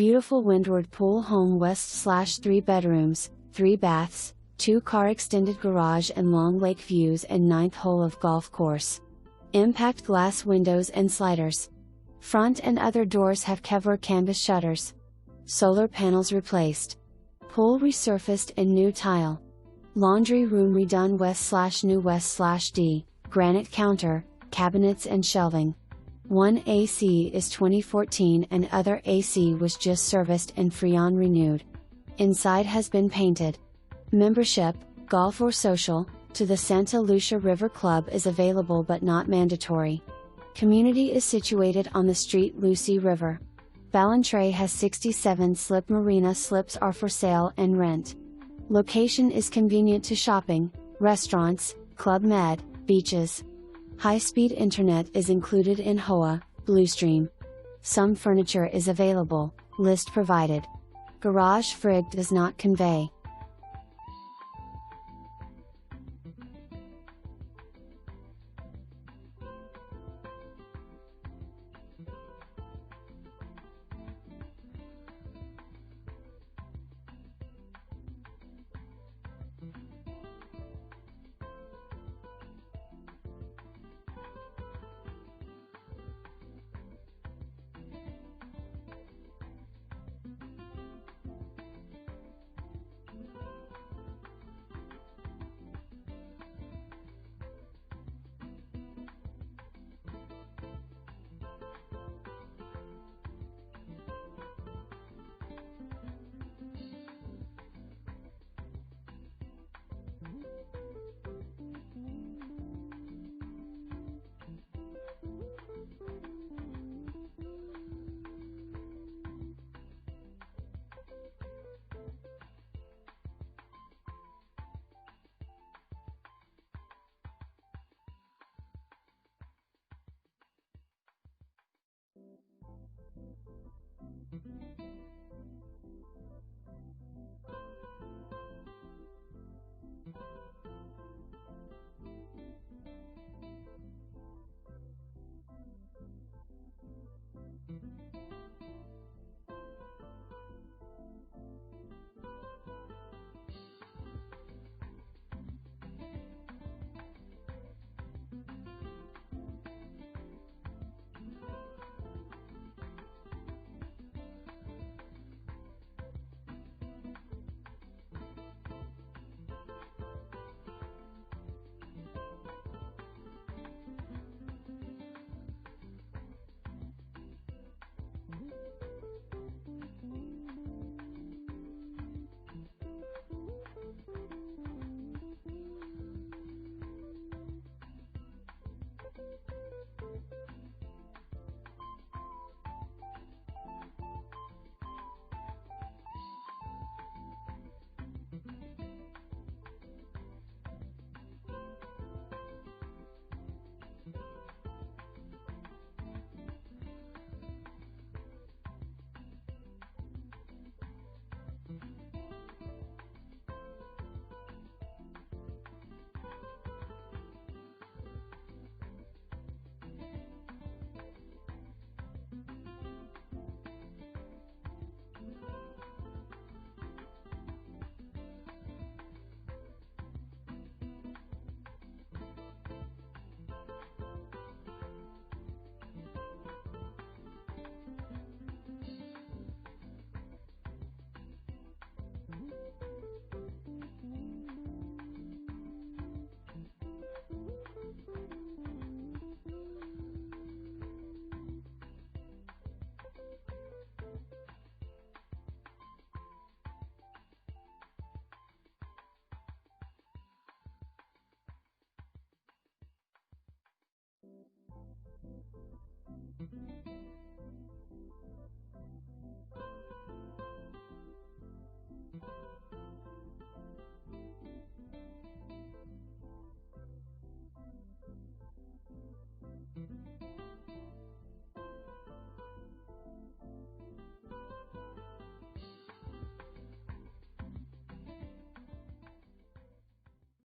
Beautiful windward pool home west/3 bedrooms, 3 baths, 2-car extended garage and long lake views and 9th hole of golf course. Impact glass windows and sliders. Front and other doors have Kevlar canvas shutters. Solar panels replaced. Pool resurfaced and new tile. Laundry room redone west/new west/D, granite counter, cabinets and shelving. One AC is 2014 and other AC was just serviced and Freon renewed. Inside has been painted. Membership, golf or social, to the Santa Lucia River Club is available but not mandatory. Community is situated on the street Lucie River. Ballantrae has 67 slip marina. Slips are for sale and rent. Location is convenient to shopping, restaurants, Club Med, beaches. High-speed internet is included in HOA, Bluestream. Some furniture is available, list provided. Garage frig does not convey.